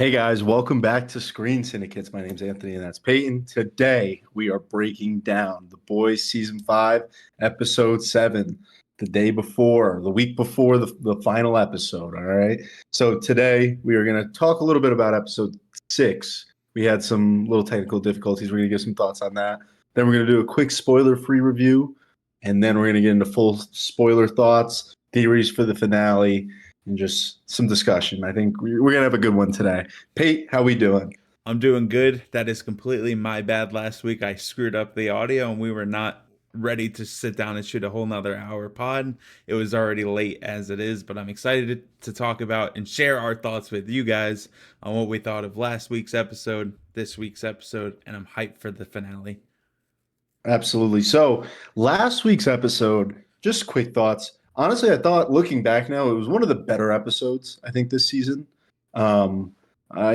Hey guys, welcome back to Screen Syndicates. My name's Anthony and that's Peyton. Today we are breaking down The Boys Season 5, Episode 7, the week before the final episode. All right. So today we are going to talk a little bit about Episode 6. We had some little technical difficulties. We're going to give some thoughts on that. Then we're going to do a quick spoiler-free review. And then we're going to get into full spoiler thoughts, theories for the finale, and just some discussion. I think we're gonna have a good one today. Pete, how we doing? I'm doing good. That is completely my bad last week. I screwed up the audio and we were not ready to sit down and shoot a whole nother hour pod. It was already late as it is, but I'm excited to talk about and share our thoughts with you guys on what we thought of last week's episode, this week's episode, and I'm hyped for the finale. Absolutely. So last week's episode, just quick thoughts. Honestly, I thought looking back now, it was one of the better episodes, I think, this season. I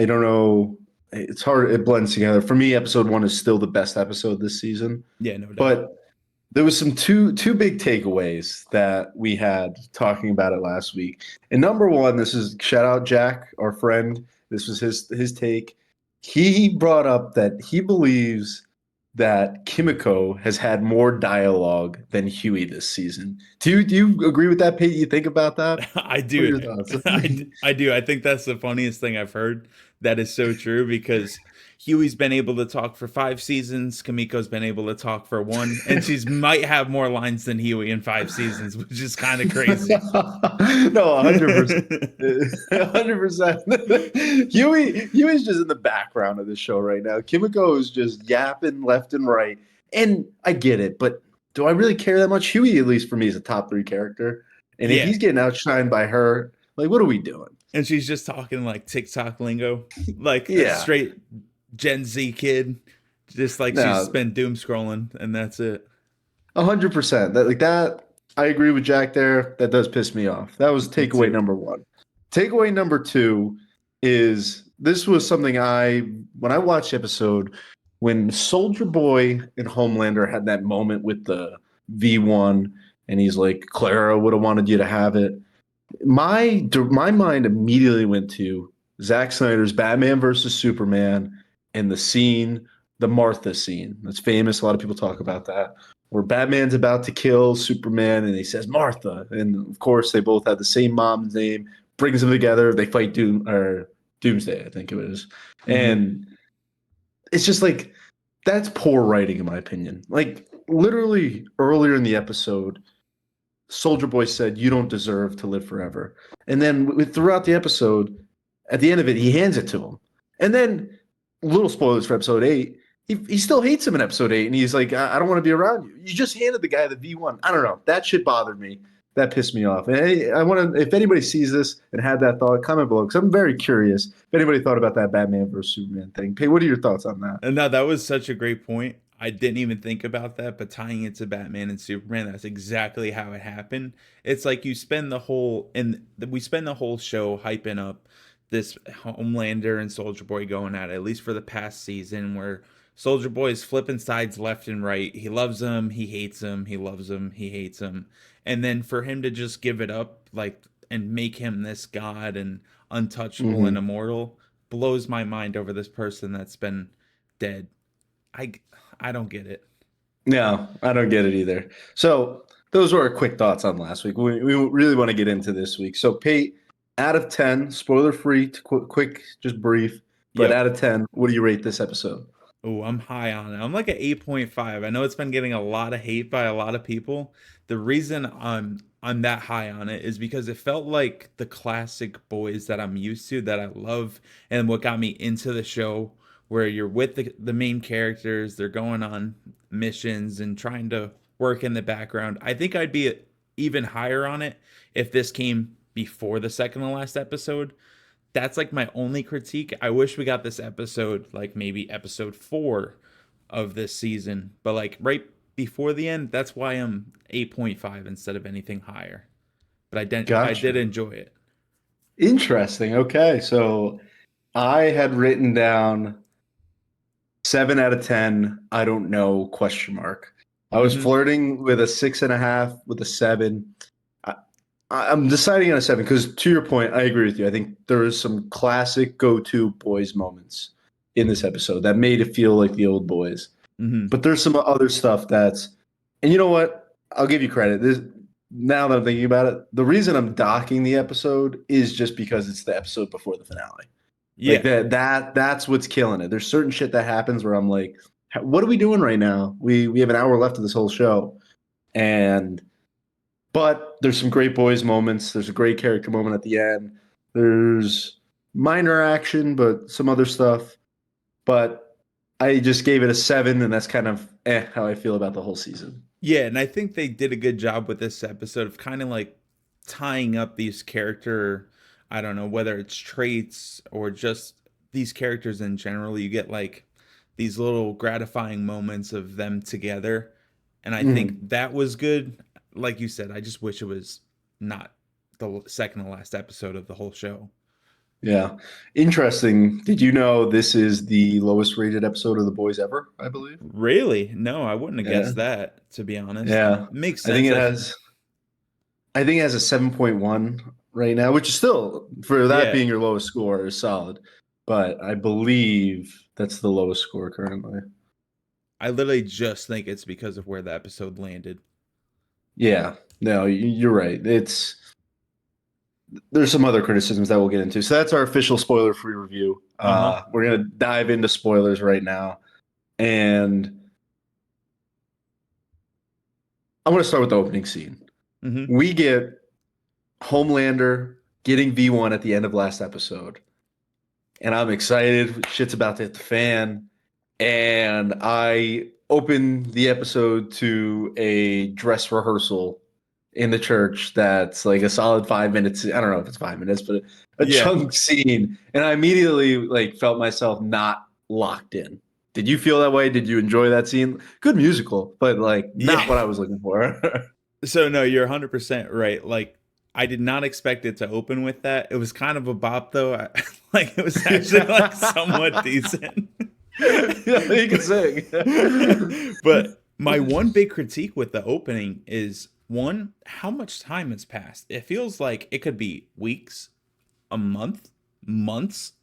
don't know. It's hard. It blends together. For me, episode 1 is still the best episode this season. Yeah, no doubt. But there was some two big takeaways that we had talking about it last week. And number one, this is shout out Jack, our friend. This was his take. He brought up that he believes that Kimiko has had more dialogue than Huey this season. Do you agree with that, Pete? You think about that? I What are do. your thoughts? I do. I think that's the funniest thing I've heard. That is so true because Huey's been able to talk for 5 seasons. Kamiko's been able to talk for one, and she's might have more lines than Huey in 5 seasons, which is kind of crazy. No, 100%. 100%. Huey's just in the background of the show right now. Kimiko is just yapping left and right. And I get it, but do I really care that much? Huey, at least for me, is a top 3 character. And if Yeah, he's getting outshined by her, like, what are we doing? and she's just talking like TikTok lingo, like a Yeah. straight Gen Z kid, just like she's No, been doom scrolling, and that's it. 100%. That I agree with Jack there. That does piss me off. That was Me takeaway too. number one. Takeaway number two is this was something when I watched the episode when Soldier Boy and Homelander had that moment with the V1 and he's like, Clara would have wanted you to have it. My mind immediately went to Zack Snyder's Batman versus Superman and the Martha scene. That's famous. A lot of people talk about that. Where Batman's about to kill Superman and he says Martha. And of course, they both have the same mom's name, brings them together. They fight Doomsday, I think it was. Hmm. And it's just like, that's poor writing, in my opinion. Like, literally earlier in the episode, Soldier Boy said, "You don't deserve to live forever." And then throughout the episode, at the end of it, he hands it to him. And then, little spoilers for episode 8, he still hates him in episode 8. And he's like, I don't want to be around you. You just handed the guy the V1. I don't know. That shit bothered me. That pissed me off. And I want to, if anybody sees this and had that thought, comment below because I'm very curious if anybody thought about that Batman versus Superman thing. Hey, what are your thoughts on that? And no, that was such a great point. I didn't even think about that, but tying it to Batman and Superman, that's exactly how it happened. It's like you spend the whole and we spend the whole show hyping up this Homelander and Soldier Boy going at least for the past season, where Soldier Boy is flipping sides left and right. He loves him, he hates him, he loves him, he hates him. And then for him to just give it up, like, and make him this god and untouchable and Mm-hmm. immortal blows my mind over this person that's been dead. I I don't get it. No, I don't get it either. So those were our quick thoughts on last week. We really want to get into this week. So Pete, out of 10, spoiler free, quick, just brief, but Yep. out of 10, what do you rate this episode? Oh, I'm high on it. I'm like at 8.5. I know it's been getting a lot of hate by a lot of people. The reason I'm that high on it is because it felt like the classic boys that I'm used to, that I love, and what got me into the show, where you're with the main characters, they're going on missions and trying to work in the background. I think I'd be even higher on it if this came before the second to last episode. That's like my only critique. I wish we got this episode, like maybe episode 4 of this season, but like right before the end. That's why I'm 8.5 instead of anything higher. But I did Gotcha. enjoy it. Interesting. Okay. So I had written down 7 out of 10. I don't know, question mark. I was Hmm. flirting with a 6.5 with a 7. I'm deciding on a 7 because, to your point, I agree with you. I think there is some classic go-to boys moments in this episode that made it feel like the old boys. Hmm. But there's some other stuff that's, and you know what? I'll give you credit. This now that I'm thinking about it, the reason I'm docking the episode is just because it's the episode before the finale. Like Yeah. that's what's killing it. There's certain shit that happens where I'm like, what are we doing right now? We have an hour left of this whole show, and but there's some great boys moments. There's a great character moment at the end. There's minor action, but some other stuff. But I just gave it a 7, and that's kind of how I feel about the whole season. Yeah, and I think they did a good job with this episode of kind of like tying up these character, I don't know, whether it's traits or just these characters in general. You get like these little gratifying moments of them together. And I think Mhm. that was good. Like you said, I just wish it was not the second to last episode of the whole show. Yeah. Interesting. Did you know this is the lowest rated episode of The Boys ever, I believe? Really? No, I wouldn't have Yeah. guessed that, to be honest. Yeah. Makes I think sense. it has I think it has a 7.1 right now, which is still, for that Yeah. being your lowest score, is solid. But I believe that's the lowest score currently. I literally just think it's because of where the episode landed. Yeah. No, you're right. There's some other criticisms that we'll get into. So that's our official spoiler-free review. Uh-huh. We're gonna dive into spoilers right now, and I'm gonna start with the opening scene. Mm-hmm. We get Homelander getting V1 at the end of last episode, and I'm excited. Shit's about to hit the fan, and I open the episode to a dress rehearsal in the church that's like a solid 5 minutes. I don't know if it's 5 minutes, but a Yeah. chunk scene. And I immediately like felt myself not locked in. Did you feel that way? Did you enjoy that scene? Good musical, but like not Yeah. what I was looking for. So no, you're 100% right. Like I did not expect it to open with that. It was kind of a bop though. Like it was actually like somewhat decent. Yeah, he can sing. But my one big critique with the opening is one, how much time has passed? It feels like it could be weeks, a month, months.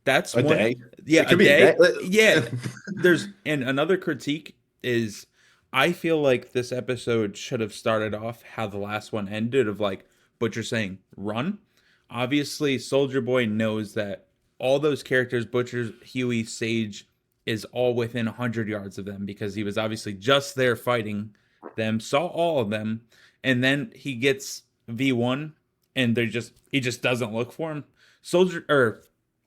That's A one. day. Yeah, It a could be a day. day. Yeah. There's and another critique is I feel like this episode should have started off how the last one ended of like Butcher saying run. Obviously, Soldier Boy knows that all those characters, Butcher, Huey, Sage, is all within 100 yards of them because he was obviously just there fighting them, saw all of them, and then he gets V1 and he just doesn't look for him. Soldier or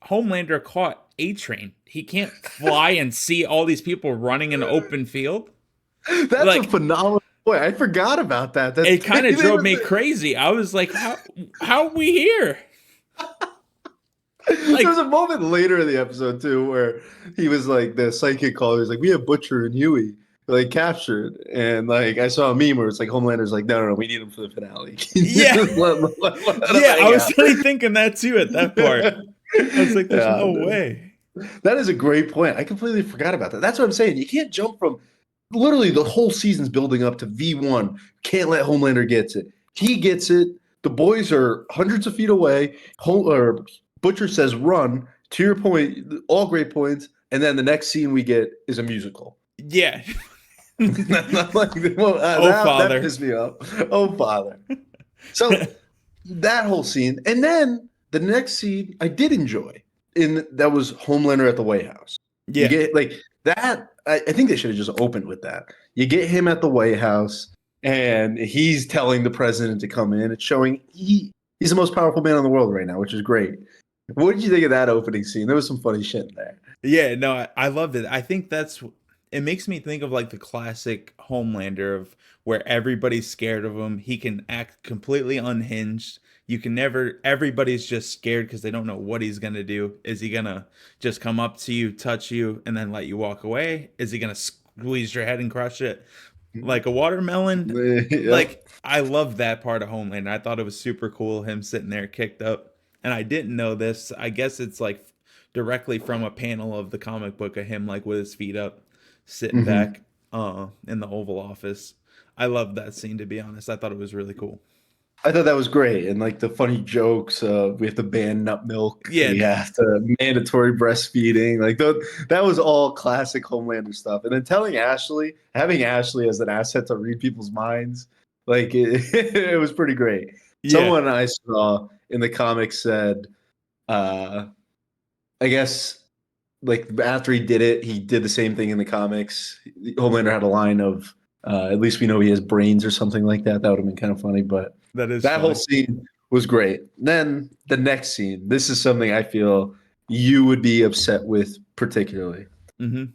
Homelander caught A Train. He can't fly and see all these people running in an open field. That's a Like phenomenal point. I forgot about that. it That kind of drove me crazy. I was like, how are we here? There's Like a moment later in the episode too where he was like the psychic caller. He's like, "We have Butcher and Huey like captured," and like I saw a meme where it's like Homelander's like, "No, no, no, we need him for the finale. yeah, Let him yeah. I hang was out." really thinking that too at that part. I was like, there's Yeah, no way. that is a great point. I completely forgot about that. That's what I'm saying. You can't jump from literally the whole season's building up to V1. Can't let Homelander gets it. He gets it. The boys are hundreds of feet away. Or Butcher says run. To your point, all great points. And then the next scene we get is a musical. Yeah. Like, well, Oh, that father. pissed me off. Oh, father. So that whole scene. And then the next scene I did enjoy. That was Homelander at the White House. You Yeah. get like that. I think they should have just opened with that. You get him at the White House, and he's telling the president to come in. It's showing he's the most powerful man in the world right now, which is great. What did you think of that opening scene? There was some funny shit in there. Yeah, no, I loved it. I think that's it makes me think of like the classic Homelander of where everybody's scared of him. He can act completely unhinged. You can never everybody's just scared because they don't know what he's gonna do. Is he gonna just come up to you, touch you, and then let you walk away? Is he gonna squeeze your head and crush it like a watermelon? Yep. Like I love that part of Homelander. I thought it was super cool him sitting there kicked up. And I didn't know this. I guess it's like directly from a panel of the comic book of him like with his feet up, sitting Mm-hmm. back in the Oval Office. I loved that scene to be honest. I thought it was really cool. I thought that was great, and like the funny jokes. We have to ban nut milk. Yeah, We have to mandatory breastfeeding. Like that was all classic Homelander stuff. And then having Ashley as an asset to read people's minds, like it was pretty great. yeah, Someone I saw in the comics said, uh, I guess like after he did it, he did the same thing in the comics. Homelander had a line of, "At least we know he has brains" or something like that. That would have been kind of funny, but that is that whole funny. scene was great. Then the next scene, this is something I feel you would be upset with particularly. Hmm.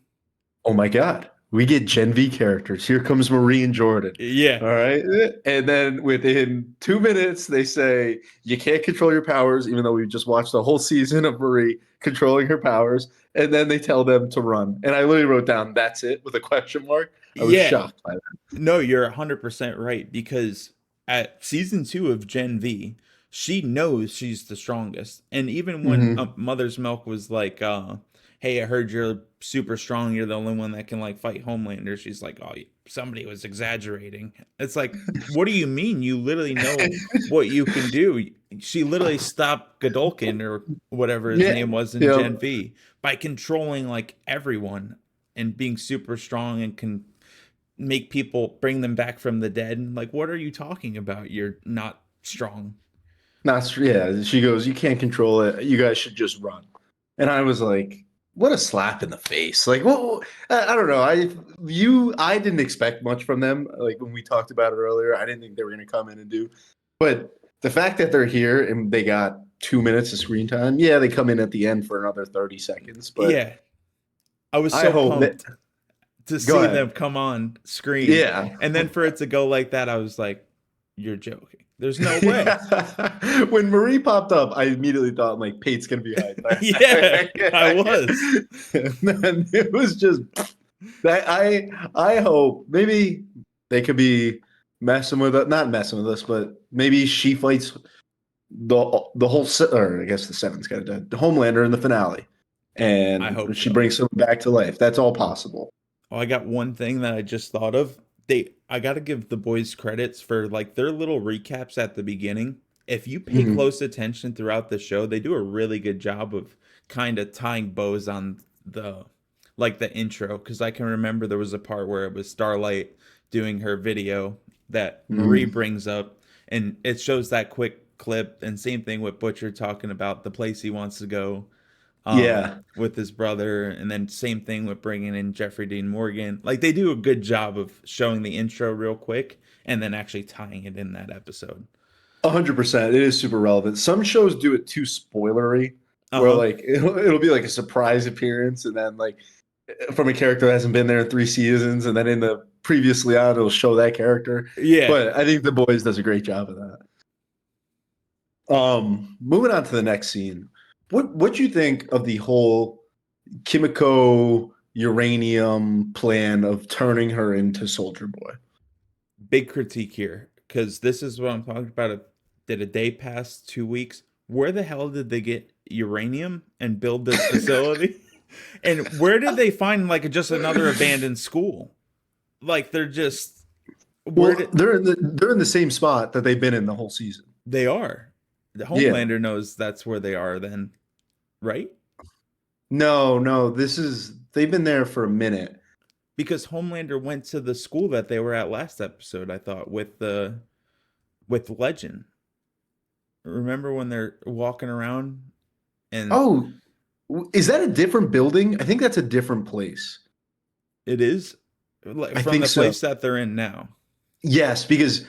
Oh my God, we get Gen V characters. Here comes Marie and Jordan. Yeah, All right. And then within 2 minutes, they say, you can't control your powers, even though we just watched the whole season of Marie controlling her powers. And then they tell them to run. And I literally wrote down, that's it, with a question mark. I was yeah. shocked by that. No, you're 100% right because at season 2 of Gen V, she knows she's the strongest. And even when Hmm. Mother's Milk was like, hey, I heard you're super strong. You're the only one that can like fight Homelander. She's like, oh, somebody was exaggerating. It's like, what do you mean? You literally know what you can do. She literally stopped Godolkin or whatever his Yeah. name was in Yeah. Gen V by controlling like everyone and being super strong and can make people bring them back from the dead. Like, what are you talking about? You're not strong. Not yeah. She goes, you can't control it. You guys should just run. And I was like, what a slap in the face. Like, well, I don't know. I didn't expect much from them. Like when we talked about it earlier, I didn't think they were going to come in and do. But the fact that they're here and they got 2 minutes of screen time, yeah, they come in at the end for another 30 seconds. But Yeah, I was I so hope that. pumped to Go see them ahead. come on screen, Yeah. and then for it to go like that, I was like, "You're joking. There's no way." Yeah. When Marie popped up, I immediately thought like Pate's gonna be hyped. Yeah, I was. And then it was just that I hope maybe they could be messing with it, not messing with us, but maybe she fights the whole or I guess the seven's kind of dead, the Homelander in the finale, I and hope she so. brings him back to life. That's all possible. Oh, I got one thing that I just thought of. I got to give the boys credits for like their little recaps at the beginning. If you pay Mhm. close attention throughout the show, they do a really good job of kind of tying bows on the like the intro because I can remember there was a part where it was Starlight doing her video that Marie Mhm. brings up and it shows that quick clip and same thing with Butcher talking about the place he wants to go Yeah. with his brother, and then same thing with bringing in Jeffrey Dean Morgan. Like they do a good job of showing the intro real quick and then actually tying it in that episode. 100%. It is super relevant. Some shows do it too spoilery, Uh where huh. like it'll be like a surprise appearance, and then like from a character that hasn't been there in 3 seasons, and then in the previously on, it'll show that character. Yeah, But I think The Boys does a great job of that. Moving on to the next scene. What do you think of the whole Kimiko uranium plan of turning her into Soldier Boy? big critique here because this is what I'm talking about. Did a day pass 2 weeks? Where the hell did they get uranium and build this facility? And where did they find like just another abandoned school? Like they're just where Well, did they're in the same spot that they've been in the whole season. they are? The Yeah. Homelander knows that's where they are then, right? No, no, this is they've been there for a minute. Because Homelander went to the school that they were at last episode, I thought, with Legend. Remember when they're walking around and Oh, is that a different building? I think that's a different place. it is like I from think the so. place that they're in now. Yes, because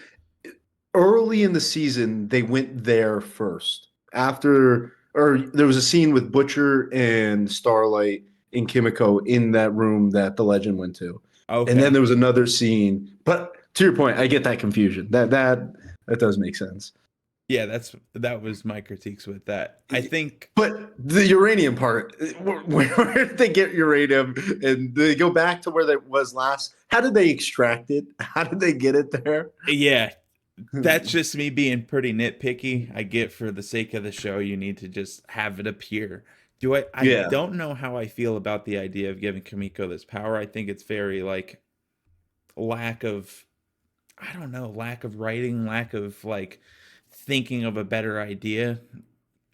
early in the season they went there first. After or there was a scene with Butcher and Starlight and Kimiko in that room that the legend went to. And then Okay. there was another scene. But to your point, I get that confusion. That does make sense. Yeah, that was my critiques with that. I think But the uranium part, where did they get uranium? And they go back to where that was last. How did they extract it? How did they get it there? yeah, that's just me being pretty nitpicky. I get for the sake of the show, you need to just have it appear. I Yeah. don't know how I feel about the idea of giving Kamiko this power. I think it's very like lack of I don't know, lack of writing, lack of like thinking of a better idea.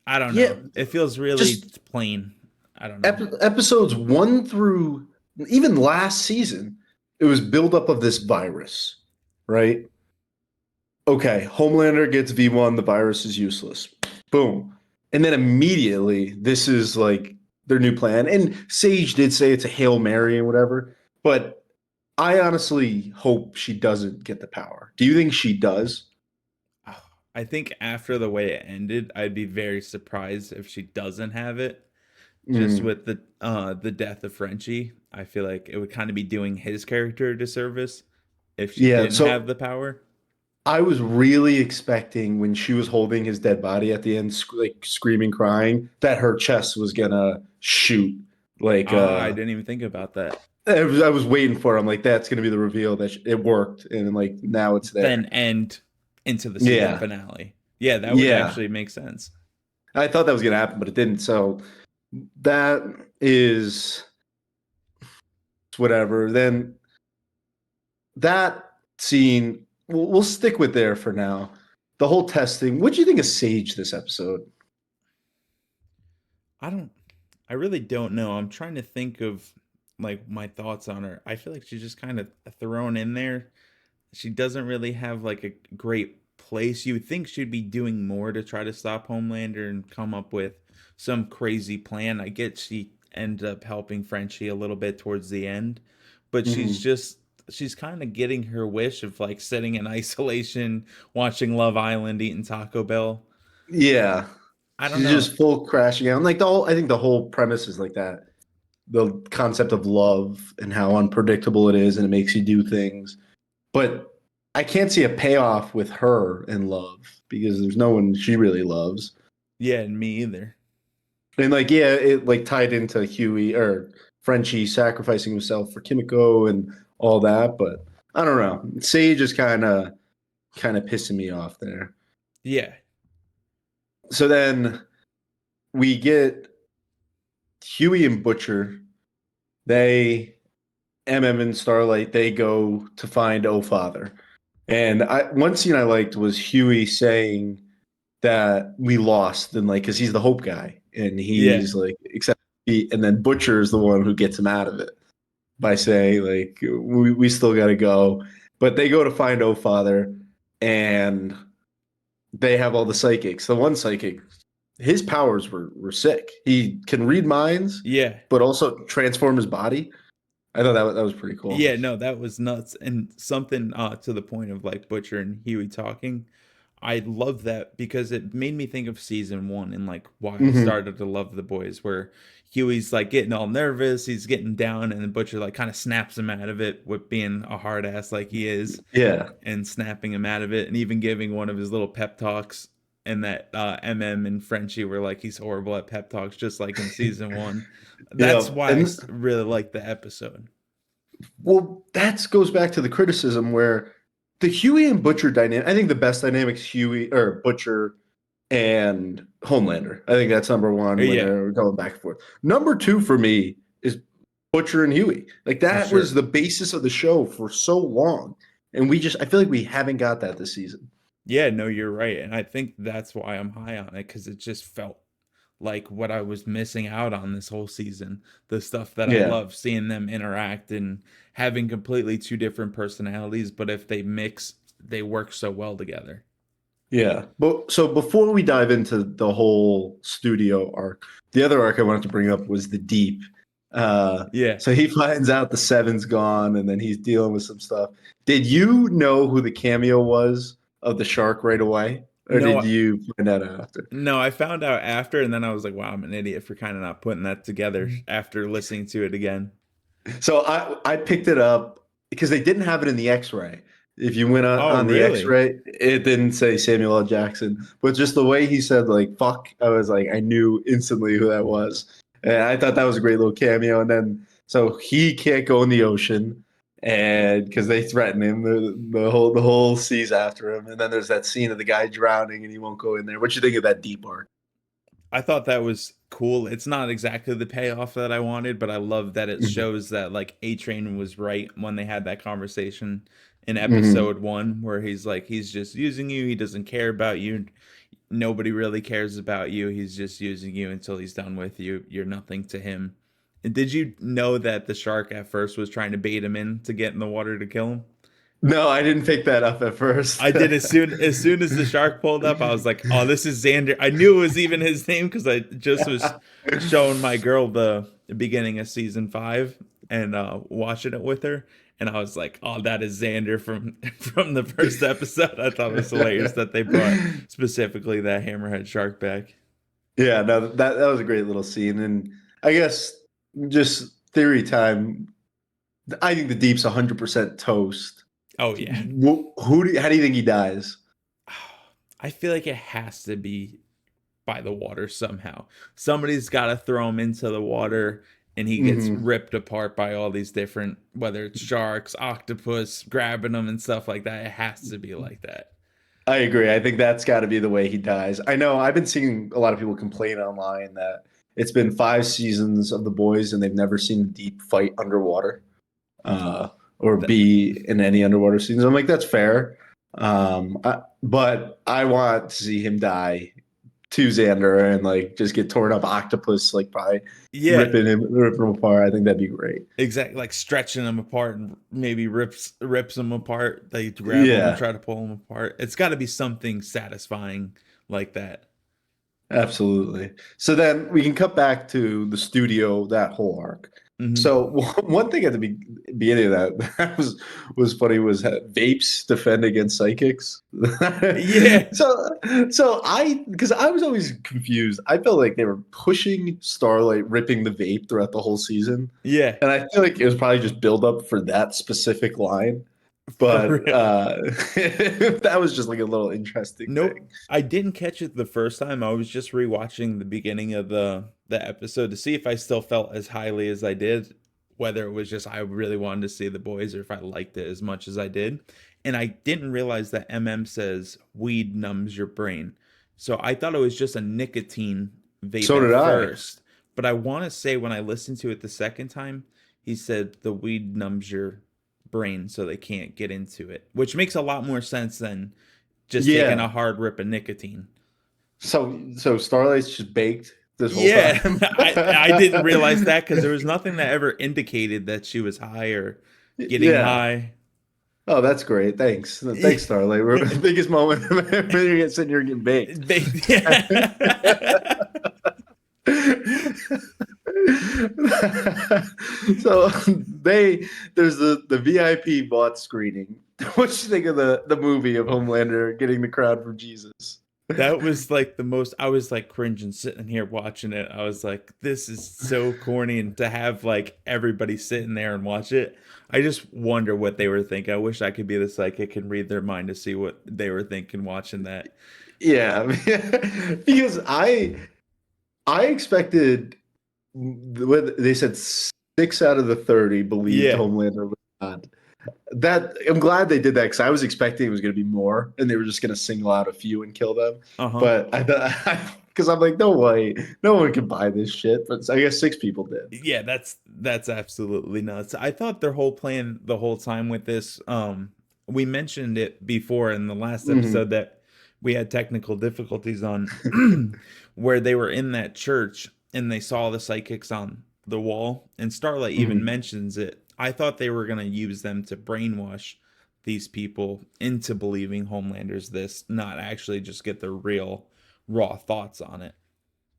I don't Yeah, know. It feels really just plain. I don't know. episodes 1 through even last season, it was buildup of this virus, right? Okay, Homelander gets V1, the virus is useless. Boom. And then immediately, this is like their new plan. And Sage did say it's a Hail Mary and whatever, but I honestly hope she doesn't get the power. Do you think she does? Oh, I think after the way it ended, I'd be very surprised if she doesn't have it. Just Mm, with the death of Frenchie, I feel like it would kind of be doing his character a disservice if she yeah, didn't have so the power. I was really expecting when she was holding his dead body at the end, like screaming, crying, that her chest was gonna shoot. Like, Ah, I didn't even think about that. I was waiting for it. I'm like, that's gonna be the reveal that it worked, and like now it's Then there. end into the season Yeah, finale. Yeah, that would yeah. actually make sense. I thought that was gonna happen, but it didn't. So that is whatever. Then that scene, we'll stick with there for now. The whole testing. What do you think of Sage this episode? I don't I really don't know. I'm trying to think of like my thoughts on her. I feel like she's just kind of thrown in there. She doesn't really have like a great place. You would think she'd be doing more to try to stop Homelander and come up with some crazy plan. I get she ended up helping Frenchie a little bit towards the end, but Mhm. she's kind of getting her wish of like sitting in isolation, watching Love Island, eating Taco Bell. Yeah. I don't She's know. just full crashing out. And like the whole I think the whole premise is like that. The concept of love and how unpredictable it is and it makes you do things. But I can't see a payoff with her in love because there's no one she really loves. Yeah, and me either. And like, yeah, it like tied into Huey or Frenchie sacrificing himself for Kimiko and all that, but I don't know. Sage is kind of pissing me off there. Yeah. So then we get Huey and Butcher. They and Starlight, they go to find Oh Father. And one scene I liked was Huey saying that we lost and like because he's the hope guy and Yeah. he's like except and then Butcher is the one who gets him out of it by saying like we still got to go, but they go to find Oh Father and they have all the psychics. The one psychic, his powers were sick. He can read minds, Yeah. but also transform his body. I thought that was pretty cool. Yeah, no, that was nuts. And something to the point of like Butcher and Huey talking. I love that because it made me think of season one and like why I Hmm. started to love the boys, where Huey's like getting all nervous, he's getting down, and the Butcher like kind of snaps him out of it with being a hard ass like he is Yeah, and snapping him out of it and even giving one of his little pep talks. And that MM and Frenchie were like, he's horrible at pep talks, just like in season one. That's yeah, why I and really like the episode. well, that goes back to the criticism where the Huey and Butcher dynamic. I think the best dynamic is Huey or Butcher and Homelander. I think that's number one when Yeah, they're going back and forth. Number two for me is Butcher and Huey. Like for that was sure. the basis of the show for so long, and I feel like we haven't got that this season. Yeah, no, you're right. And I think that's why I'm high on it because it just felt like what I was missing out on this whole season. The stuff that I Yeah, love, seeing them interact and having completely two different personalities, but if they mix, they work so well together. yeah. But so before we dive into the whole studio arc, the other arc I wanted to bring up was the Deep. Yeah. So he finds out the Seven's gone, and then he's dealing with some stuff. Did you know who the cameo was of the shark right away, or did No, you find out after? no, I found out after, and then I was like, wow, I'm an idiot for kind of not putting that together after listening to it again. So I picked it up because they didn't have it in the X-ray. If you went Oh, on the really? X-ray, it didn't say Samuel L. Jackson, but just the way he said like "fuck," I was like, I knew instantly who that was, and I thought that was a great little cameo. And then so he can't go in the ocean, and because they threaten him, the whole sea's after him. And then there's that scene of the guy drowning, and he won't go in there. What you think of that deep arc? I thought that was cool. It's not exactly the payoff that I wanted, but I love that it Mhm. shows that like A Train was right when they had that conversation in Hmm. episode 1, where he's like, he's just using you, he doesn't care about you, nobody really cares about you, he's just using you until he's done with you, you're nothing to him. And did you know that the shark at first was trying to bait him in to get in the water to kill him? No, I didn't pick that up at first. I did. As soon as the shark pulled up, I was like, "Oh, this is Xander." I knew it was even his name because I just was showing my girl the beginning of season 5 and watching it with her, and I was like, "Oh, that is Xander from from the first episode." I thought it was hilarious that they brought specifically that hammerhead shark back. Yeah, no, that was a great little scene. And I guess just theory time. I think the Deep's 100% toast. Oh yeah, How do you think he dies? I feel like it has to be by the water somehow. Somebody's got to throw him into the water and he gets Hmm. ripped apart by all these different, whether it's sharks, octopus, grabbing them and stuff like that. It has to be like that. I agree. I think that's got to be the way he dies. I know I've been seeing a lot of people complain online that it's been 5 seasons of The Boys and they've never seen Deep fight underwater, uh, or That, be in any underwater scenes. I'm like, that's fair. But I want to see him die to Xander and like just get torn up octopus, like probably yeah, ripping him apart. I think that'd be great. exactly. Like stretching them apart and maybe rips them apart. They grab them and Yeah, try to pull them apart. It's got to be something satisfying like that. absolutely. So then we can cut back to the studio, that whole arc. Hmm. So one thing at the beginning of that, that was funny was vapes defend against psychics. Yeah, So because I was always confused. I felt like they were pushing Starlight, ripping the vape throughout the whole season, yeah. and I feel like it was probably just build up for that specific line. For But real. that was just like a little interesting Nope. thing. I didn't catch it the first time. I was just rewatching the beginning of the episode to see if I still felt as highly as I did, whether it was just I really wanted to see the boys or if I liked it as much as I did. And I didn't realize that says weed numbs your brain. So I thought it was just a nicotine vape So at did I. first. But I want to say when I listened to it the second time, he said the weed numbs your brain so they can't get into it, which makes a lot more sense than just taking a Yeah. hard rip of nicotine. So Starlight's just baked this whole Yeah, time. I didn't realize that because there was nothing that ever indicated that she was high or getting Yeah. high. Oh, that's great. Thanks. Thanks, Starlight. We're the biggest moment when you're sitting here getting baked. Yeah. So there's the VIP bought screening. What do you think of the movie of Homelander getting the crown from Jesus? That was like the most, I was like cringing sitting here watching it. I was like, this is so corny. And to have like everybody sitting there and watch it, I just wonder what they were thinking. I wish I could be the psychic and read their mind to see what they were thinking watching that. Yeah, because I expected what they said 6 out of the 30 believed Yeah. Homelander was God. That I'm glad they did that because I was expecting it was going to be more, and they were just going to single out a few and kill them. Uh-huh. But I thought because I'm like, no way, no one can buy this shit. But I guess 6 people did. Yeah, that's absolutely nuts. I thought their whole plan the whole time with this, we mentioned it before in the last Hmm. episode that we had technical difficulties on where they were in that church and they saw the psychics on the wall and Starlight even Hmm. mentions it. I thought they were going to use them to brainwash these people into believing Homelander's this, not actually just get their real raw thoughts on it.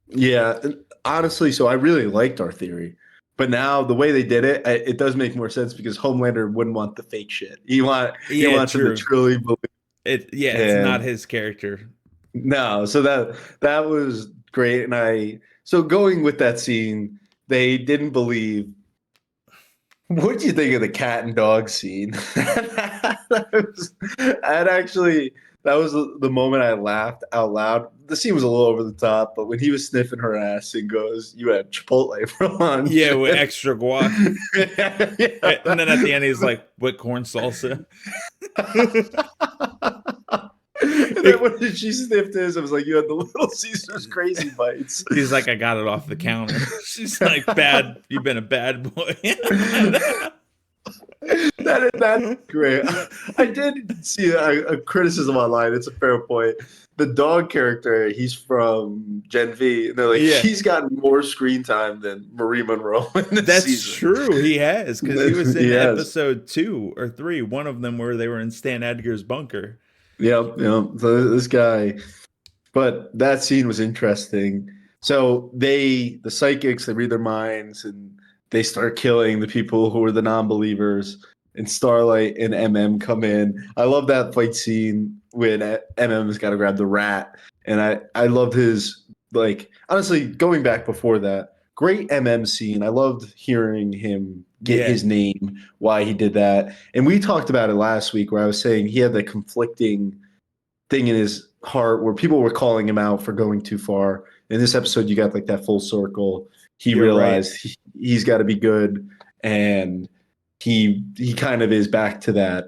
Yeah, honestly, so I really liked our theory. But now the way they did it, it does make more sense because Homelander wouldn't want the fake shit. He Yeah, wants him to true. truly believe. It's not And his character. no, so that was great. And so going with that scene, they didn't believe. What did you think of the cat and dog scene? That was the moment I laughed out loud. The scene was a little over the top, but when he was sniffing her ass and goes, "You had Chipotle for lunch," Yeah, with extra guac. And then at the end, he's yeah. like, with corn salsa. And then when she sniffed his, I was like, "You had the Little Caesars crazy bites." He's like, I got it off the counter. She's like, bad. You've been a bad boy. That's great. I did see a criticism online. It's a fair point. The dog character, he's from Gen V, and they're like, Yeah, he's gotten more screen time than Marie Monroe in this that's season. true. He has, because he was in Yes. episode 2 or 3, one of them where they were in Stan Edgar's bunker. Yep. Yep. So this guy, but that scene was interesting. So the psychics, they read their minds and they start killing the people who are the non-believers. And Starlight and MM come in. I love that fight scene when MM's got to grab the rat. And I loved his, like, honestly, going back before that, great MM scene. I loved hearing him get Yeah, his name, why he did that. And we talked about it last week where I was saying he had the conflicting thing in his heart where people were calling him out for going too far. In this episode, you got like that full circle. He you're right. realized he's got to be good, and he kind of is back to that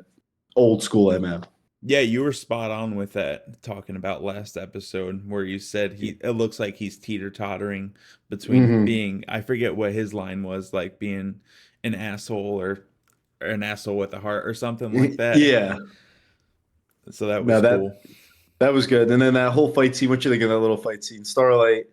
old school MM. Yeah, you were spot on with that, talking about last episode where you said it looks like he's teeter-tottering between Mm-hmm. being, I forget what his line was, like being an asshole or an asshole with a heart or something like that. Yeah, So that no, was that cool. that was good. And then that whole fight scene. What you think of that little fight scene? Starlight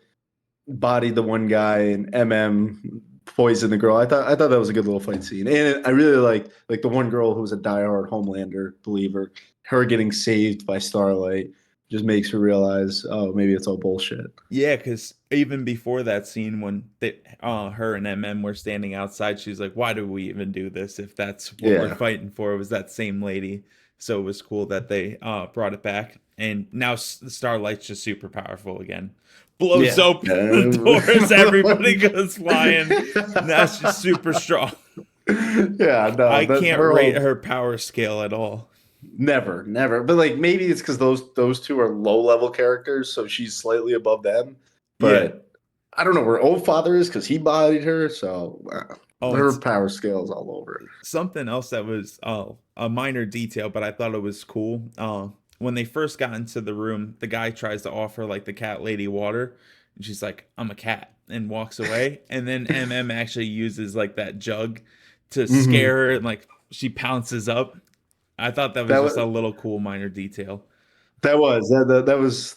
bodied the one guy, and MM poisoned the girl. I thought that was a good little fight scene, and I really like the one girl who was a diehard Homelander believer. Her getting saved by Starlight just makes her realize, oh, maybe it's all bullshit. Yeah, because even before that scene when her and MM were standing outside, she's like, "Why do we even do this if that's what we're Yeah, fighting for?" It was that same lady, so it was cool that they brought it back. And now Starlight's just super powerful again. Blows yeah. open the doors, everybody goes flying. Now she's super strong. Yeah, no, I that can't her rate whole her power scale at all. never. But like maybe it's because those two are low level characters, so she's slightly above them. Yeah. But I don't know where old father is because he bodied her, so Oh, her it's power scale is all over. something else that was a minor detail, but I thought it was cool. When they first got into the room, the guy tries to offer like the cat lady water, and she's like, "I'm a cat," and walks away. And then MM actually uses like that jug to Hmm. scare her, and like she pounces up. I thought that was That just a was little cool minor detail. that was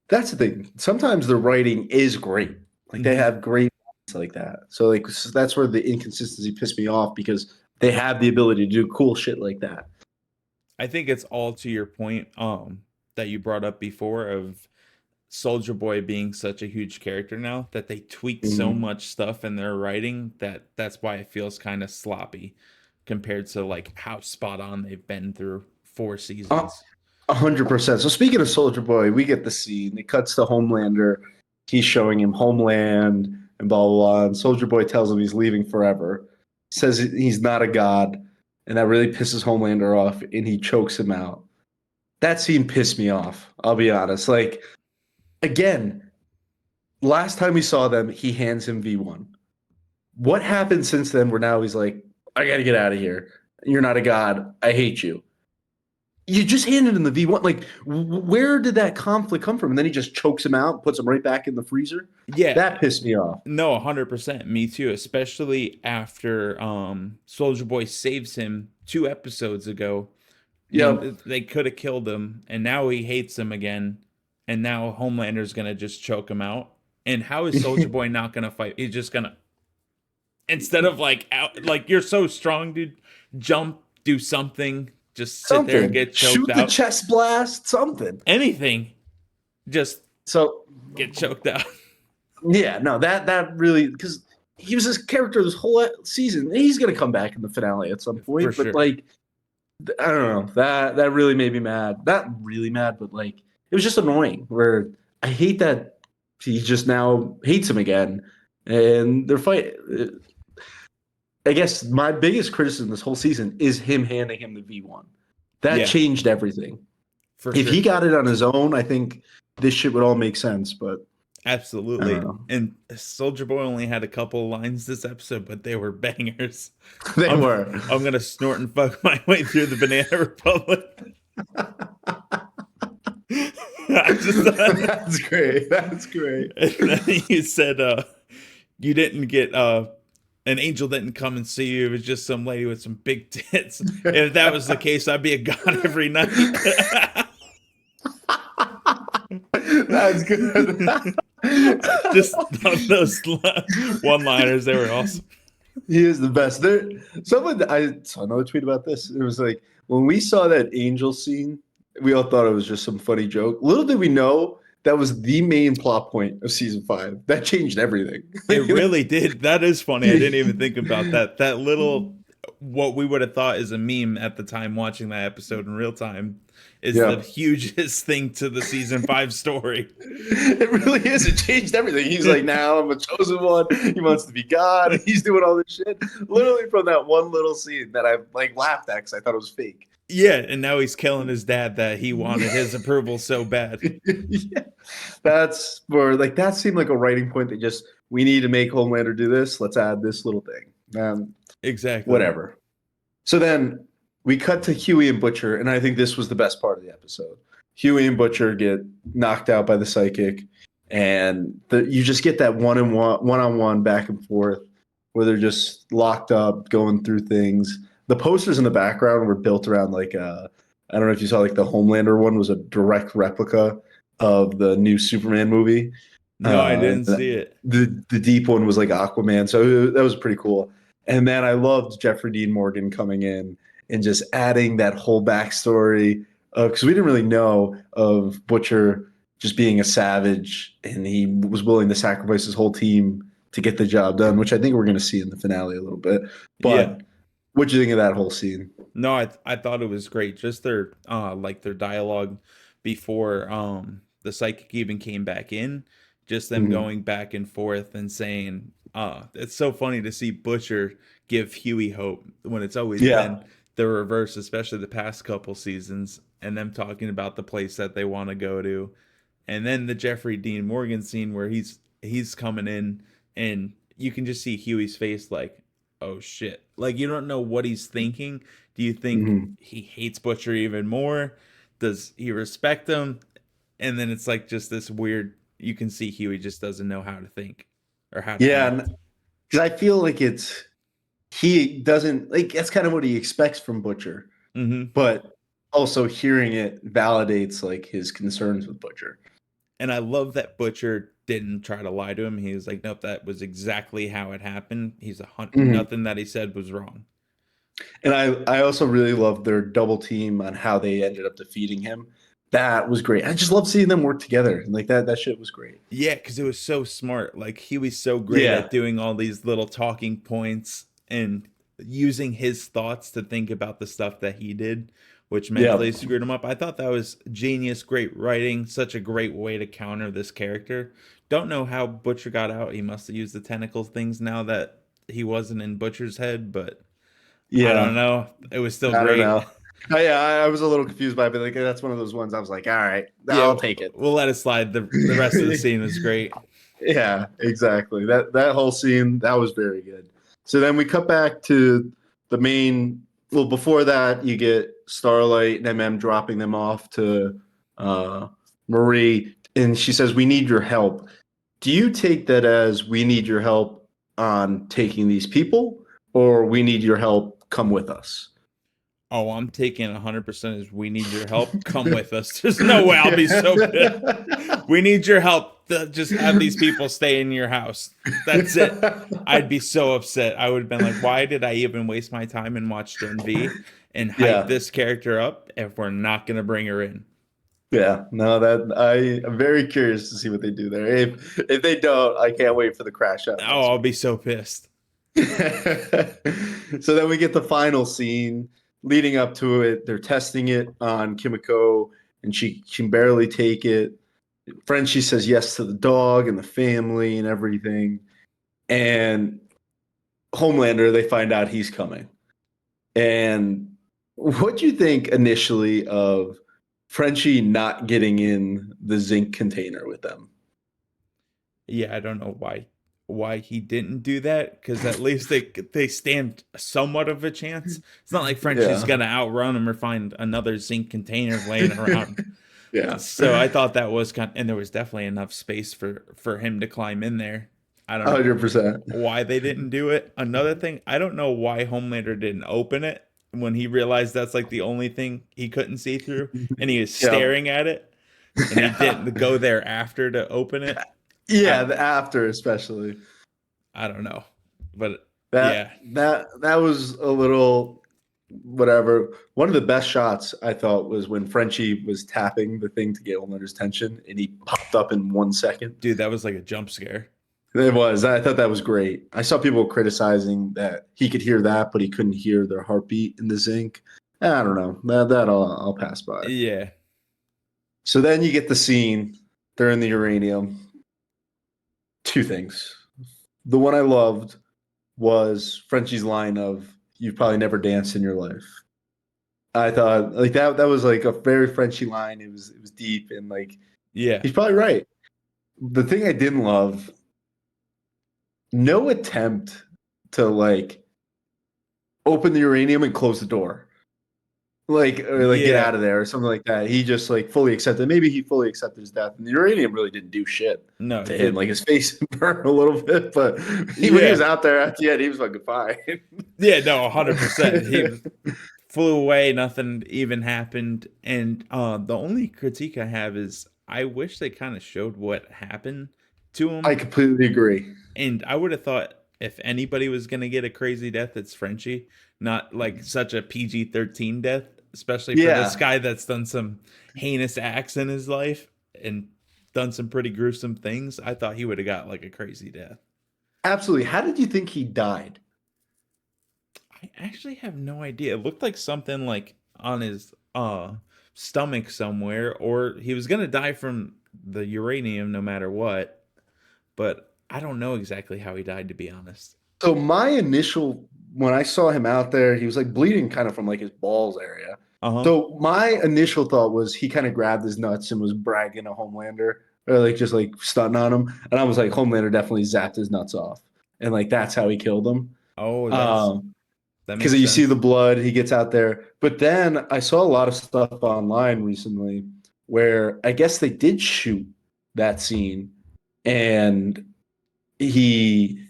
that's the thing. Sometimes the writing is great. Like they Hmm. have great moments like that. So like that's where the inconsistency pissed me off because they have the ability to do cool shit like that. I think it's all to your point that you brought up before of Soldier Boy being such a huge character now that they tweak so Mhm. much stuff in their writing that that's why it feels kind of sloppy compared to like how spot on they've been through 4 seasons. 100%. So speaking of Soldier Boy, we get the scene. It cuts to Homelander. He's showing him Homeland and blah blah blah. And Soldier Boy tells him he's leaving forever. Says he's not a god, and that really pisses Homelander off, and he chokes him out. That scene pissed me off. I'll be honest. Like again, last time we saw them, he hands him V1. What happened since then? Where now he's like, I got to get out of here. You're not a god. I hate you. You just handed him the V1. Like, where did that conflict come from? And then he just chokes him out, puts him right back in the freezer. Yeah, That pissed me off. no, 100%. Me too, especially after Soldier Boy saves him 2 episodes ago. Yep. They could have killed him, and now he hates him again. And now Homelander's gonna just choke him out. And how is Soldier Boy not gonna fight? He's just gonna, instead of like out, like, you're so strong, dude, jump, do something, just sit there and Something. get choked Shoot the out. chest blast. Something. Anything, just So, get choked out. yeah, no, that really because he was this character this whole season. He's gonna come back in the finale at some For point, but sure. like I don't know. That really made me mad. Not really mad, but like it was just annoying. Where I hate that he just now hates him again, and they're fighting. I guess my biggest criticism this whole season is him handing him the V1. That Yeah, changed everything. for If he sure. got it on his own, I think this shit would all make sense. But I don't Absolutely. know. And Soldier Boy only had a couple lines this episode, but they were bangers. They I'm were. I'm gonna snort and fuck my way through the Banana Republic. I just That's great. That's great. and then you said you didn't get An angel didn't come and see you. It was just some lady with some big tits. If that was the case, I'd be a god every night. That's good. Just those one-liners, they were awesome. He is the best. There, someone I saw another tweet about this. It was like when we saw that angel scene, we all thought it was just some funny joke. Little did we know that was the main plot point of season 5. That changed everything. It really did. That is funny. I didn't even think about that. That little, what we would have thought is a meme at the time watching that episode in real time, is Yeah. the hugest thing to the season 5 story. It really is. It changed everything. He's like, now I'm a chosen one. He wants to be God. He's doing all this shit. Literally from that one little scene that I like laughed at because I thought it was fake. Yeah, and now he's killing his dad that he wanted his approval so bad. Yeah. That's for like that seemed like a writing point that just we need to make Homelander do this. Let's add this little thing. Exactly. Whatever. So then we cut to Huey and Butcher, and I think this was the best part of the episode. Huey and Butcher get knocked out by the psychic, and you just get that one-on-one back and forth where they're just locked up, going through things. The posters in the background were built around like I don't know if you saw like the Homelander one was a direct replica of the new Superman movie. No, I didn't see it. The deep one was like Aquaman, so that was pretty cool. And then I loved Jeffrey Dean Morgan coming in and just adding that whole backstory because we didn't really know of Butcher just being a savage, and he was willing to sacrifice his whole team to get the job done, which I think we're going to see in the finale a little bit. But what'd you think of that whole scene? No, I thought it was great. Just their like their dialogue before the psychic even came back in, just them going back and forth and saying, it's so funny to see Butcher give Huey hope when it's always been the reverse, especially the past couple seasons, and them talking about the place that they want to go to. And then the Jeffrey Dean Morgan scene where he's coming in and you can just see Huey's face like, oh shit. Like you don't know what he's thinking. Do you think he hates Butcher even more? Does he respect him? And then it's like just this weird, you can see Huey just doesn't know how to think or how to act. Because I feel like he doesn't like that's kind of what he expects from Butcher. But also hearing it validates like his concerns with Butcher. And I love that Butcher didn't try to lie to him. He was like, nope, that was exactly how it happened. He's nothing that he said was wrong. And I also really loved their double team on how they ended up defeating him. That was great. I just love seeing them work together. Like that shit was great. Yeah, because it was so smart. Like he was so great at doing all these little talking points and using his thoughts to think about the stuff that he did, which mentally screwed him up. I thought that was genius, great writing, such a great way to counter this character. Don't know how Butcher got out. He must have used the tentacle things now that he wasn't in Butcher's head, but I don't know. It was still great. I don't know. I was a little confused by it, but like that's one of those ones I was like, all right, I'll take it. We'll let it slide. The rest of the scene was great. Yeah, exactly. That whole scene, that was very good. So then we cut back to the main. Well, before that, you get Starlight and MM dropping them off to Marie, and she says, "We need your help." Do you take that as we need your help on taking these people, or we need your help? Come with us. Oh, I'm taking 100% as we need your help. Come with us. There's no way I'll be so good. We need your help to just have these people stay in your house. That's it. I'd be so upset. I would have been like, why did I even waste my time and watch Gen V and hype this character up if we're not going to bring her in? Yeah, no, I'm very curious to see what they do there. If they don't, I can't wait for the crash out. Oh, I'll be so pissed. So then we get the final scene leading up to it. They're testing it on Kimiko, and she can barely take it. Frenchie says yes to the dog and the family and everything. And Homelander, they find out he's coming. And what do you think initially of Frenchie not getting in the zinc container with them? Yeah, I don't know why he didn't do that, because at least they stand somewhat of a chance. It's not like Frenchie's gonna outrun him or find another zinc container laying around. Yeah. So I thought that was and there was definitely enough space for him to climb in there. I don't know 100%. why they didn't do it. Another thing, I don't know why Homelander didn't open it when he realized that's like the only thing he couldn't see through, and he was Yeah. staring at it, and he Yeah. didn't go there after to open it. Yeah, I the after especially. I don't know, but That yeah, that was a little whatever. One of the best shots I thought was when Frenchie was tapping the thing to get Homelander's attention, and he popped up in 1 second. dude, that was like a jump scare. It was. I thought that was great. I saw people criticizing that he could hear that, but he couldn't hear their heartbeat in the zinc. I don't know. That I'll pass by. Yeah, So then you get the scene. They're in the uranium. Two things. The one I loved was Frenchie's line of "You've probably never danced in your life." I thought like that was like a very Frenchy line. It was deep and like yeah, he's probably right. The thing I didn't love, no attempt to like open the uranium and close the door. Like or like get yeah. out of there or something like that. He just like fully accepted. Maybe he fully accepted his death. And the uranium really didn't do shit No, to it him. Like didn't. his face burned a little bit, but when he was Yeah, out there at the end, he was fucking fine. yeah. No, 100%. He flew away. Nothing even happened. And the only critique I have is I wish they kind of showed what happened to I him. completely agree. And I would have thought if anybody was gonna get a crazy death, it's Frenchie, not like such a PG-13 death, especially for this Yeah, guy that's done some heinous acts in his life and done some pretty gruesome things. I thought he would have got like a crazy death. absolutely. How did you think he died? I actually have no idea. It looked like something like on his stomach somewhere, or he was gonna die from the uranium no matter what, but I don't know exactly how he died to be honest. So my initial when I saw him out there, he was like bleeding kind of from like his balls area. Uh-huh. So my initial thought was he kind of grabbed his nuts and was bragging to Homelander or like just like stunting on him. And I was like, Homelander definitely zapped his nuts off. And like that's how he killed him. Oh, that Because makes you see the sense. blood, he gets out there. But then I saw a lot of stuff online recently where I guess they did shoot that scene and he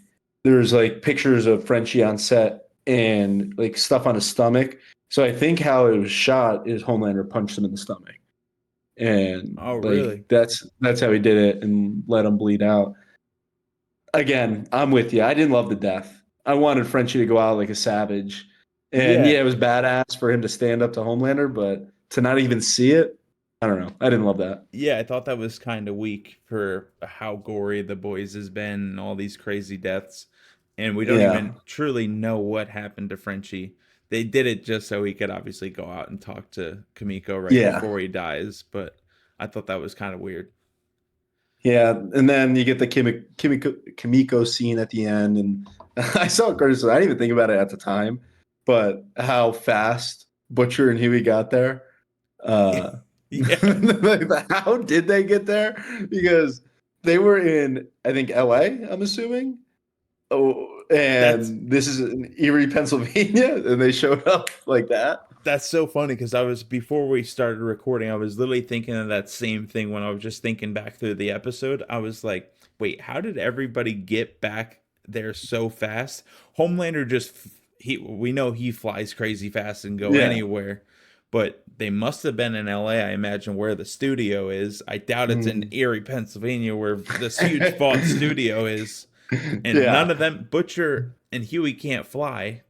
there's like pictures of Frenchie on set and like stuff on his stomach. So I think how it was shot is Homelander punched him in the stomach. And Oh, like really? that's how he did it and let him bleed out. Again, I'm with you. I didn't love the death. I wanted Frenchie to go out like a savage. And Yeah. yeah, it was badass for him to stand up to Homelander, but to not even see it, I don't know. I didn't love that. Yeah, I thought that was kind of weak for how gory the boys has been and all these crazy deaths. And we don't Yeah. even truly know what happened to Frenchie. They did it just so he could obviously go out and talk to Kamiko right Yeah. before he dies, but I thought that was kind of weird. Yeah, and then you get the Kimiko scene at the end, and I saw Curtis. I didn't even think about it at the time, but how fast Butcher and Huey got there. Uh, Yeah, how did they get there? Because they were in, I think, LA, I'm assuming. Oh, that's and this is in Erie, Pennsylvania, and they showed up like that. that's so funny because I was before we started recording, I was literally thinking of that same thing when I was just thinking back through the episode. I was like, wait, how did everybody get back there so fast? Homelander just he we know he flies crazy fast and go Yeah. anywhere, but they must have been in LA, I imagine, where the studio is. I doubt it's in Mm. Erie, Pennsylvania, where this huge vault studio is. And none Yeah. of them, Butcher and Huey, can't fly,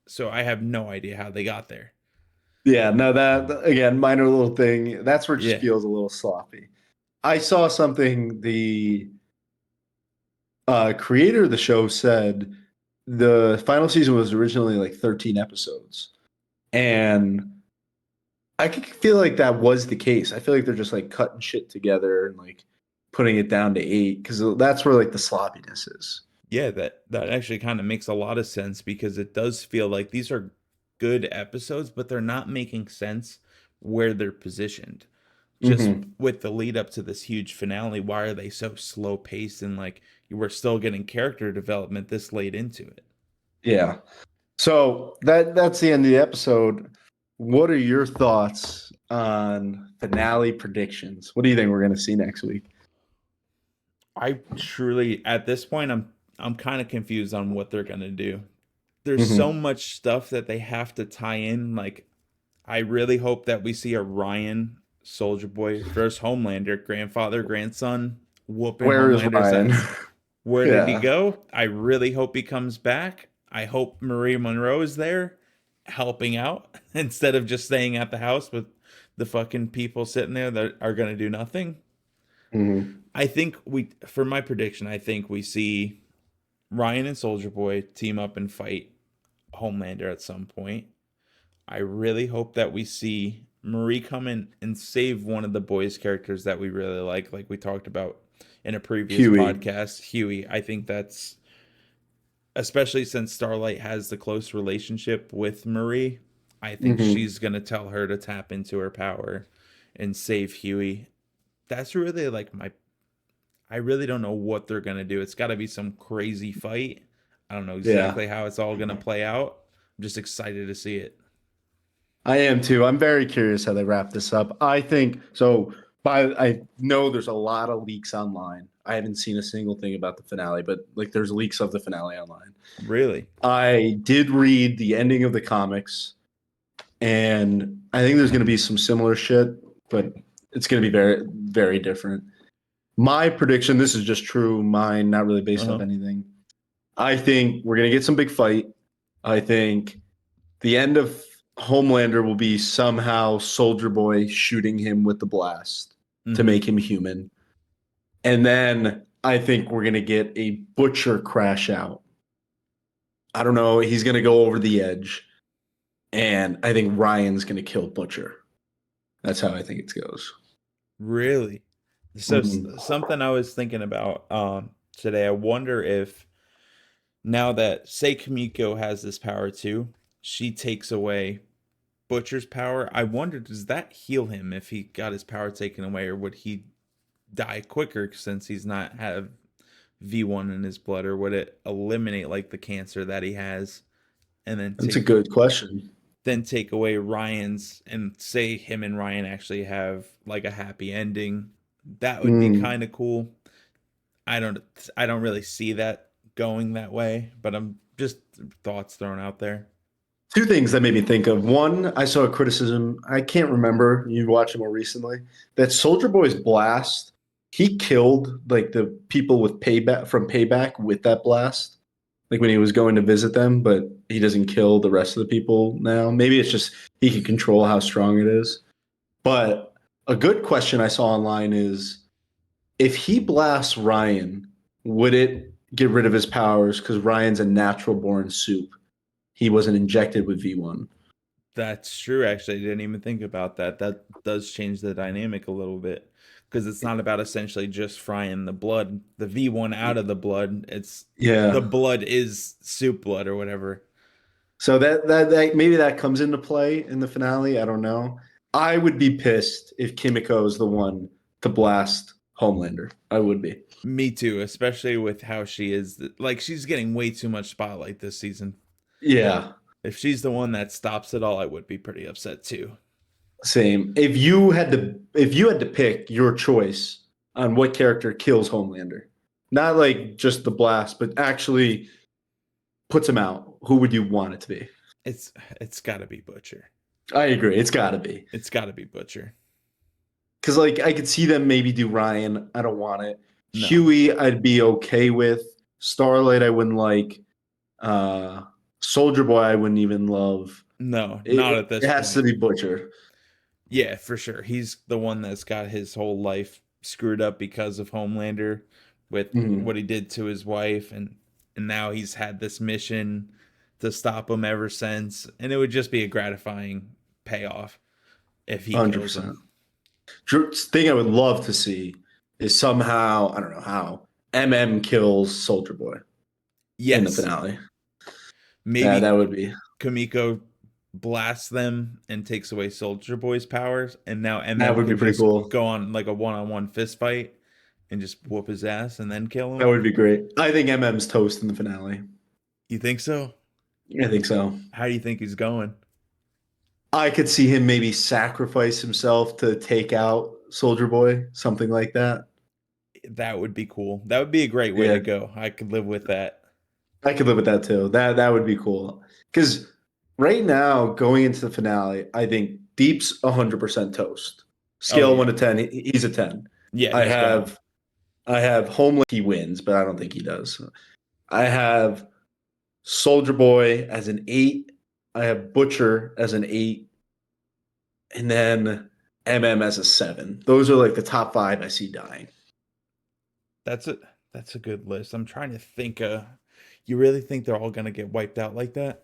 so I have no idea how they got there. Yeah, no, that again, minor little thing. That's where it just Yeah. feels a little sloppy. I saw something the creator of the show said the final season was originally like 13 episodes. And I could feel like that was the case. I feel like they're just like cutting shit together and like putting it down to 8 because that's where like the sloppiness is. Yeah, that actually kind of makes a lot of sense because it does feel like these are good episodes, but they're not making sense where they're positioned. Just Hmm. with the lead up to this huge finale, why are they so slow paced and like you were still getting character development this late into it? Yeah. So that's the end of the episode. What are your thoughts on finale predictions? What do you think we're going to see next week? I truly, at this point, I'm kind of confused on what they're gonna do. There's so Hmm. much stuff that they have to tie in. Like, I really hope that we see a Ryan Soldier Boy versus Homelander, grandfather, grandson, whooping Where is Homelander's Ryan? ass. Where did he Yeah. go? I really hope he comes back. I hope Marie Monroe is there helping out instead of just staying at the house with the fucking people sitting there that are going to do nothing. Hmm. I think for my prediction, I think we see Ryan and Soldier Boy team up and fight Homelander at some point. I really hope that we see Marie come in and save one of the boys' characters that we really like we talked about in a previous Huey. podcast, Huey. I think that's, especially since Starlight has the close relationship with Marie, I think Hmm. she's going to tell her to tap into her power and save Huey. That's really like my, I really don't know what they're going to do. It's got to be some crazy fight. I don't know Yeah. exactly how it's all going to play out. I'm just excited to see it. I am too. I'm very curious how they wrap this up. I think so. I know there's a lot of leaks online. I haven't seen a single thing about the finale, but like there's leaks of the finale online. Really? I did read the ending of the comics, and I think there's going to be some similar shit, but it's going to be very, very different. My prediction, this is just true, mine, not really based off Uh-huh. anything. I think we're going to get some big fight. I think the end of Homelander will be somehow Soldier Boy shooting him with the blast to Mm-hmm. make him human. And then I think we're going to get a Butcher crash out. I don't know. He's going to go over the edge. And I think Ryan's going to kill Butcher. That's how I think it goes. Really? So Mhm. something I was thinking about today, I wonder if now that, say, Kamiko has this power too, she takes away Butcher's power. I wonder, does that heal him if he got his power taken away, or would he die quicker since he's not have V1 in his blood, or would it eliminate like the cancer that he has and That's a good question. then take away Ryan's, and say him and Ryan actually have like a happy ending? That would be Mm. kind of cool. I don't I don't really see that going that way, but I'm just thoughts thrown out there. Two things that made me think of. One, I saw a criticism. I can't remember. You watched it more recently. That Soldier Boy's blast, he killed like the people with payback from payback with that blast. Like when he was going to visit them, but he doesn't kill the rest of the people now. Maybe it's just he can control how strong it is. But a good question I saw online is if he blasts Ryan, would it get rid of his powers? Because Ryan's a natural born soup. He wasn't injected with V1. That's true, actually. I didn't even think about that. That does change the dynamic a little bit because it's not about essentially just frying the blood, the V1 out of the blood. It's the Yeah. blood is soup blood or whatever. So that maybe that comes into play in the finale. I don't know. I would be pissed if Kimiko is the one to blast Homelander. I would be. Me too, especially with how she is. Like, she's getting way too much spotlight this season. Yeah, If she's the one that stops it all, I would be pretty upset too. same. If you had to pick your choice on what character kills Homelander, not like just the blast, but actually puts him out, who would you want it to be? It's it's got to be Butcher. I agree. It's got to be. It's got to be Butcher. Because like I could see them maybe do Ryan. I don't want it. No, Huey, I'd be okay with. Starlight, I wouldn't like. Uh, Soldier Boy, I wouldn't even love. no, not It, at this it has to point. be Butcher. Yeah, for sure. He's the one that's got his whole life screwed up because of Homelander with Mhm. what he did to his wife, and now he's had this mission to stop him ever since, and it would just be a gratifying payoff if he kills him. 100%. Thing I would love to see is somehow I don't know how MM kills Soldier Boy in the Yes, finale. Yeah, that maybe would be Kamiko blasts them and takes away Soldier Boy's powers, and now that MM would be can pretty just cool. go on like a one-on-one fist fight and just whoop his ass and then kill That him. would be great. I think MM's toast in the finale. You think so? I think so. How do you think he's going? I could see him maybe sacrifice himself to take out Soldier Boy, something like that. That would be cool. That would be a great way Yeah, to go. I could live with that. I could live with that too. That would be cool. Because right now, going into the finale, I think Deep's 100% toast. Oh Scale yeah. 1 to 10, he's a 10. Yeah, I he's gone. have I have Homeland. He wins, but I don't think he does. I have Soldier Boy as an 8. I have Butcher as an 8, and then MM as a 7. Those are like the top 5 I see dying. That's a that's a good list. I'm trying to think you really think they're all gonna get wiped out like that?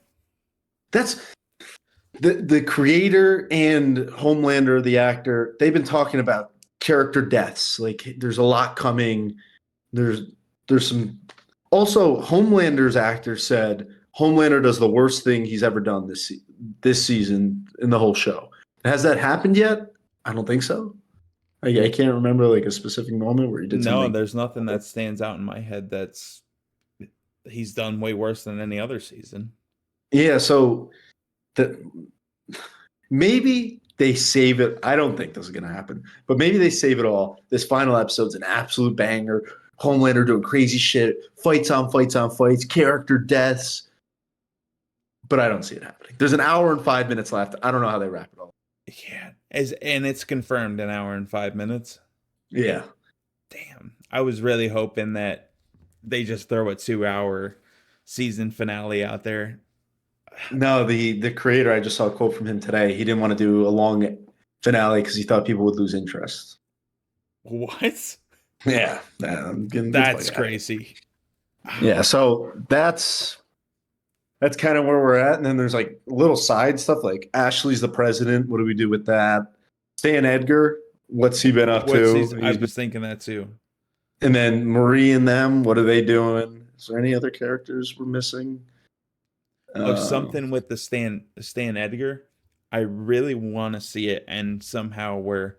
That's the creator and Homelander, the actor. They've been talking about character deaths. Like there's a lot coming. There's there's some. Also, Homelander's actor said Homelander does the worst thing he's ever done this season in the whole show. Has that happened yet? I don't think so. I can't remember like a specific moment where he did No, something. there's nothing that stands out in my head that's he's done way worse than any other season. Yeah, so the maybe they save it. I don't think this is going to happen, but maybe they save it all. This final episode's an absolute banger. Homelander doing crazy shit, fights on fights on fights, character deaths. But I don't see it happening. There's an hour and 5 minutes left. I don't know how they wrap it all. Yeah. And it's confirmed an hour and 5 minutes. Yeah. Damn. I was really hoping that they just throw a 2 hour season finale out there. No, the creator, I just saw a quote from him today. He didn't want to do a long finale because he thought people would lose interest. What? Yeah, I'm getting That's crazy. Yeah, so that's kind of where we're at. And then there's like little side stuff like Ashley's the president. What do we do with that? Stan Edgar, what's he been up What's to? he's I was thinking that too. And then Marie and them, what are they doing? Is there any other characters we're missing? Oh, Uh, something with the Stan Edgar. I really want to see it and somehow where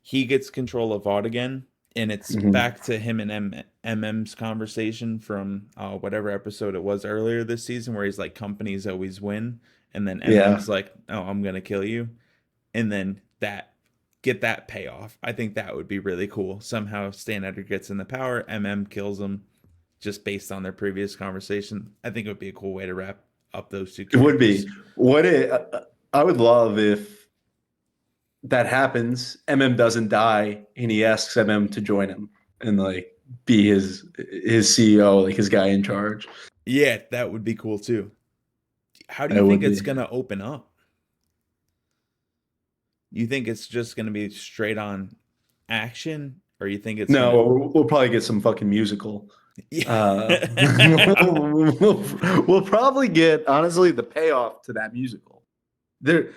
he gets control of Vought again, and it's mhm. back to him and MM's conversation from whatever episode it was earlier this season, where he's like, "Companies always win," and then Yeah, MM's like, "Oh, I'm gonna kill you," and then that get that payoff. I think that would be really cool. Somehow Stan Edgar gets in the power, MM kills him, just based on their previous conversation. I think it would be a cool way to wrap up those two it would be. characters. I would love if that happens. MM doesn't die, and he asks MM to join him and like be his CEO, like his guy in charge. Yeah, that would be cool too. How do you That think would it's be. gonna open up? You think it's just gonna be straight on action, or you think it's gonna? No, we'll probably get some fucking musical. Yeah. We'll probably get honestly the payoff to that musical. There,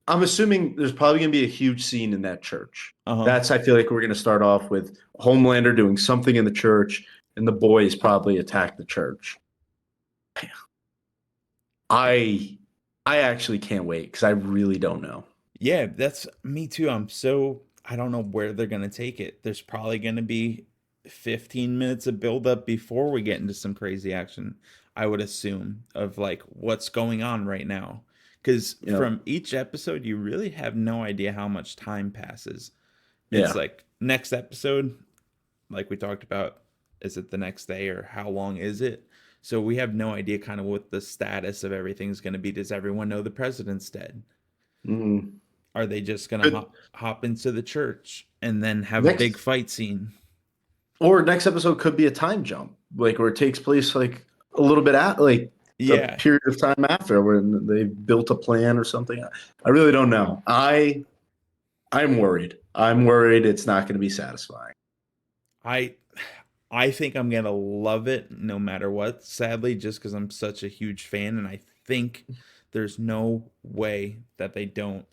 I'm assuming there's probably going to be a huge scene in that church. Uh-huh. That's I feel like we're going to start off with Homelander doing something in the church, and the boys probably attack the church. I I actually can't wait because I really don't know. Yeah, that's me too. I don't know where they're gonna take it. There's probably gonna be 15 minutes of build up before we get into some crazy action, I would assume, of like what's going on right now. Because You know, from each episode, you really have no idea how much time passes. It's yeah. like next episode, like we talked about, is it the next day or how long is it? So we have no idea kind of what the status of everything's going to be. Does everyone know the president's dead? Mm. Are they just gonna But hop into the church and then have a big next fight scene? or next episode could be a time jump, like where it takes place like a little bit at like a Yeah, period of time after when they built a plan or something. I really don't know. I'm worried. I'm worried it's not going to be satisfying. I I think I'm gonna love it no matter what. Sadly, just because I'm such a huge fan, and I think there's no way that they don't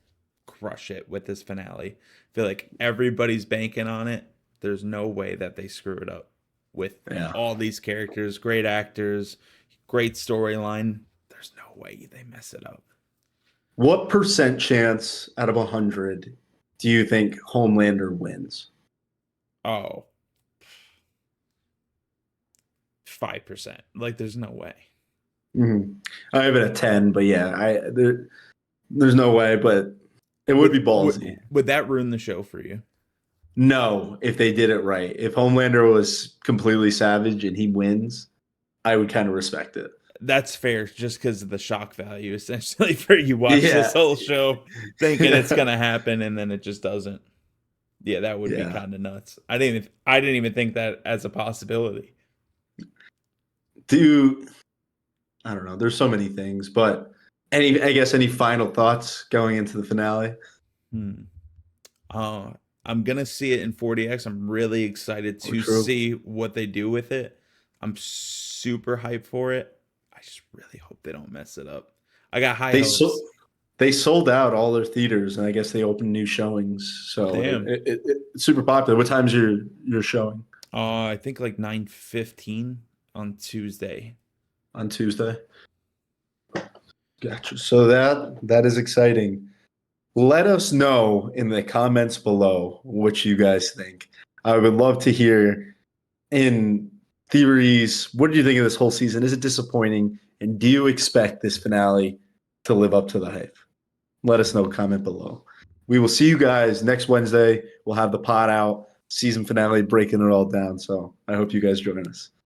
crush it with this finale. I feel like everybody's banking on it. There's no way that they screw it up with Yeah. all these characters, great actors, great storyline. There's no way they mess it up. What percent chance out of 100 do you think Homelander wins? Oh, 5%. Like, there's no way. Mm-hmm. I have it at 10, but yeah, there's no way, but it would be Would ballsy. would that ruin the show for you? No, if they did it right. If Homelander was completely savage and he wins, I would kind of respect it. That's fair, just because of the shock value, essentially, for you watch this Yeah. whole show thinking it's gonna happen and then it just doesn't. Yeah, that would be Yeah. kind of nuts. I didn't even think that as a possibility. Do I don't know. There's so many things, but I guess any final thoughts going into the finale? Hmm. Uh, I'm gonna see it in 40x. I'm really excited Oh, to true. see what they do with it. I'm super hyped for it. I just really hope they don't mess it up. I got high They so hopes. they sold out all their theaters, and I guess they opened new showings. So Damn. it's super popular. What time's your showing I think like 9:15 on Tuesday. on Tuesday? Gotcha. So that is exciting. Let us know in the comments below what you guys think. I would love to hear in theories. What do you think of this whole season? Is it disappointing? And do you expect this finale to live up to the hype? Let us know. Comment below. We will see you guys next Wednesday. We'll have the pod out, season finale, breaking it all down. So I hope you guys join us.